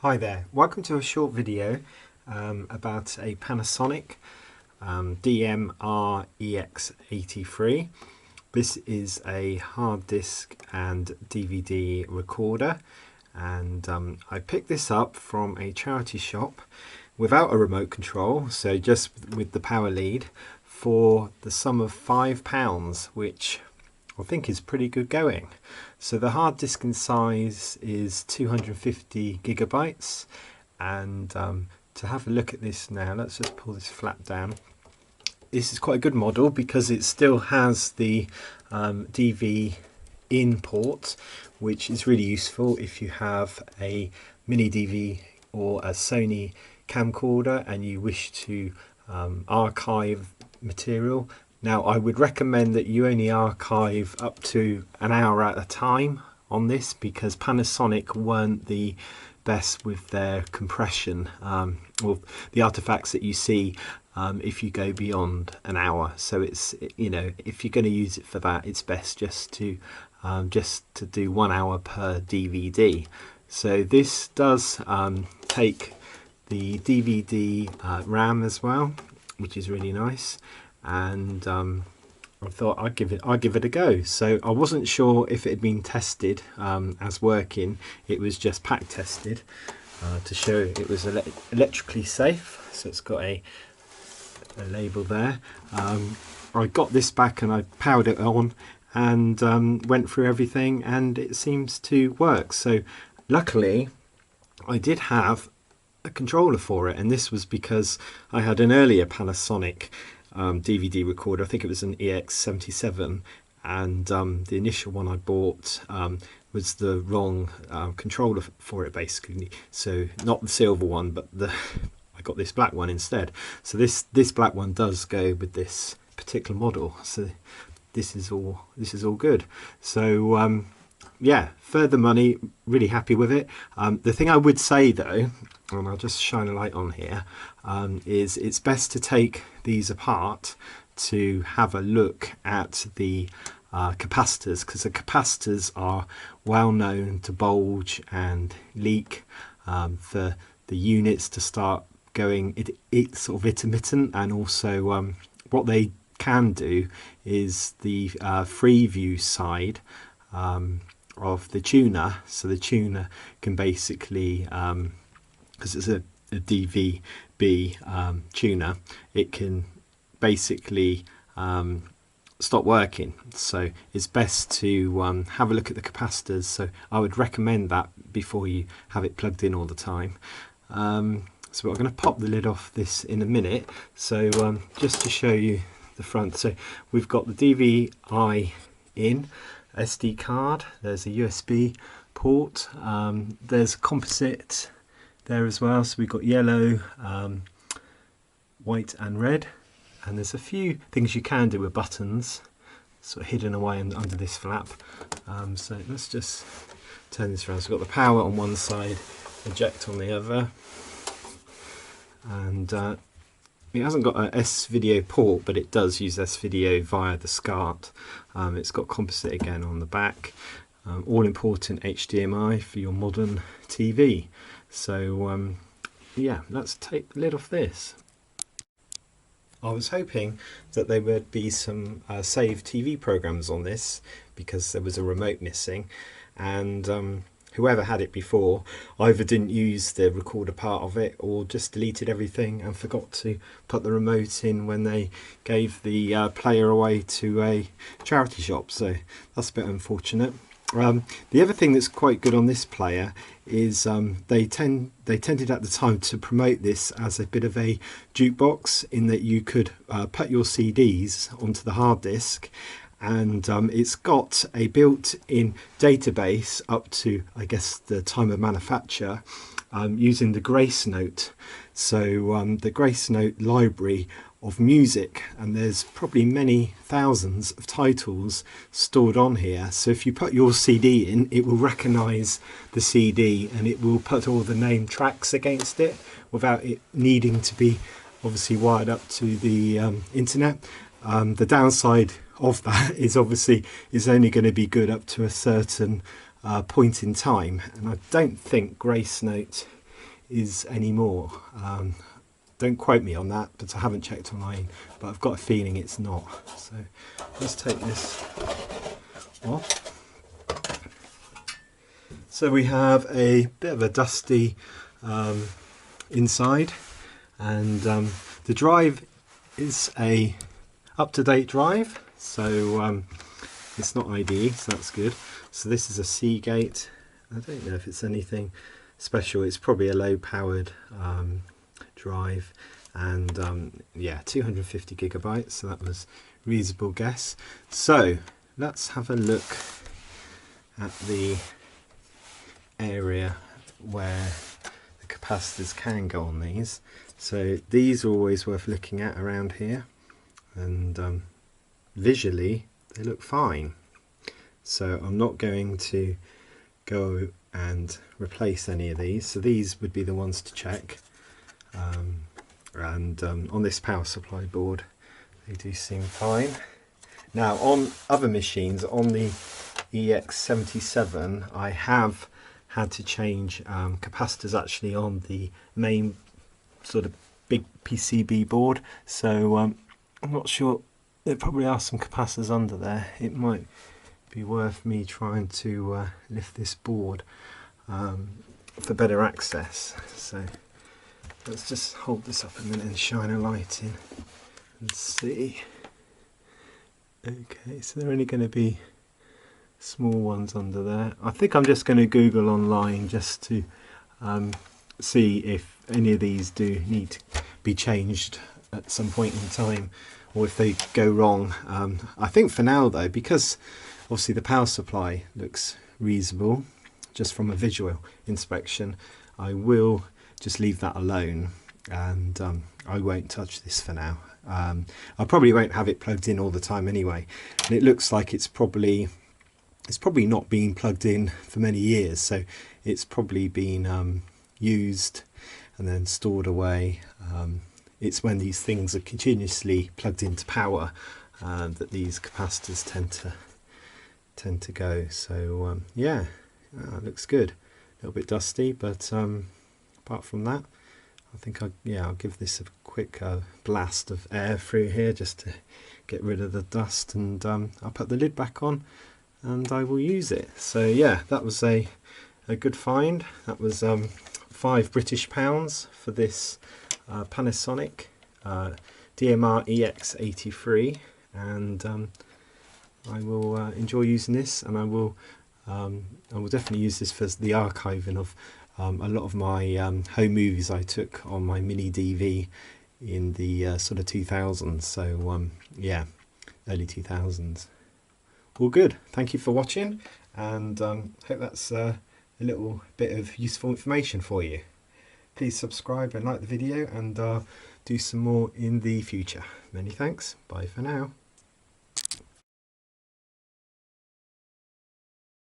Hi there, welcome to a short video about a Panasonic DMR-EX83. This is a hard disk and DVD recorder, and I picked this up from a charity shop without a remote control, so just with the power lead, for the sum of £5, which I think is pretty good going. So the hard disk in size is 250 gigabytes, and to have a look at this now, let's just pull this flap down. This is quite a good model because it still has the DV in port, which is really useful if you have a mini DV or a Sony camcorder and you wish to archive material. Now, I would recommend that you only archive up to an hour at a time on this, because Panasonic weren't the best with their compression, or the artifacts that you see if you go beyond an hour. So it's, you know, if you're going to use it for that, it's best just to do 1 hour per DVD. So this does take the DVD RAM as well, which is really nice. And I thought I'd give it a go. So I wasn't sure if it had been tested as working. It was just pack tested to show it was electrically safe. So it's got a label there. I got this back and I powered it on and went through everything, and it seems to work. So luckily I did have a controller for it, and this was because I had an earlier Panasonic DVD recorder. I think it was an EX77, and the initial one I bought was the wrong controller for it, basically. So not the silver one, but I got this black one instead. So this black one does go with this particular model. So this is all good. So yeah, further money, really happy with it. The thing I would say though, and I'll just shine a light on here, is it's best to take these apart to have a look at the capacitors, because the capacitors are well known to bulge and leak, for the units to start going it's sort of intermittent. And also what they can do is the Freeview side of the tuner. So the tuner can basically, because it's a DVB tuner, it can basically stop working. So it's best to have a look at the capacitors. So I would recommend that before you have it plugged in all the time. So we're going to pop the lid off this in a minute. So just to show you the front, so we've got the DVI in, SD card, there's a USB port, there's a composite there as well. So we've got yellow, white and red, and there's a few things you can do with buttons sort of hidden away under this flap. So let's just turn this around. So we've got the power on one side, eject on the other, and it hasn't got a S-video port, but it does use S-video via the SCART. It's got composite again on the back, all important HDMI for your modern TV. So yeah, let's take the lid off this. I was hoping that there would be some saved TV programs on this, because there was a remote missing, and whoever had it before either didn't use the recorder part of it or just deleted everything and forgot to put the remote in when they gave the player away to a charity shop. So that's a bit unfortunate. The other thing that's quite good on this player is they tended at the time to promote this as a bit of a jukebox, in that you could put your CDs onto the hard disk, and it's got a built-in database up to, I guess, the time of manufacture, using the Grace Note. So the Grace Note library of music, and there's probably many thousands of titles stored on here. So if you put your CD in, it will recognize the CD and it will put all the named tracks against it without it needing to be obviously wired up to the internet. The downside of that is obviously is only going to be good up to a certain point in time, and I don't think Grace Note is anymore. Don't quote me on that, but I haven't checked online, but I've got a feeling it's not. So let's take this off. So we have a bit of a dusty inside, and the drive is a up-to-date drive, so it's not IDE, so that's good. So this is a Seagate. I don't know if it's anything special. It's probably a low-powered drive, and yeah, 250 gigabytes, so that was a reasonable guess. So let's have a look at the area where the capacitors can go on these. So these are always worth looking at around here, and visually they look fine. So I'm not going to go and replace any of these, so these would be the ones to check. On this power supply board they do seem fine. Now on other machines, on the EX77, I have had to change capacitors actually on the main sort of big PCB board, so I'm not sure. There probably are some capacitors under there. It might be worth me trying to lift this board for better access. So let's just hold this up a minute and shine a light in and see. Okay, so they're only going to be small ones under there. I think I'm just going to Google online just to see if any of these do need to be changed at some point in time, or if they go wrong. I think for now though, because obviously the power supply looks reasonable just from a visual inspection, I will just leave that alone, and I won't touch this for now. I probably won't have it plugged in all the time anyway, and it looks like it's probably not been plugged in for many years, so it's probably been used and then stored away. It's when these things are continuously plugged into power that these capacitors tend to go. So yeah, it looks good. A little bit dusty, but apart from that, I think I'll give this a quick blast of air through here just to get rid of the dust, and I'll put the lid back on and I will use it. So yeah, that was a good find. That was £5 for this Panasonic DMR-EX83, and I will enjoy using this, and I will definitely use this for the archiving of a lot of my home movies I took on my mini DV in the sort of 2000s. So yeah, early 2000s. All good. Thank you for watching, and hope that's a little bit of useful information for you. Please subscribe and like the video, and do some more in the future. Many thanks. Bye for now.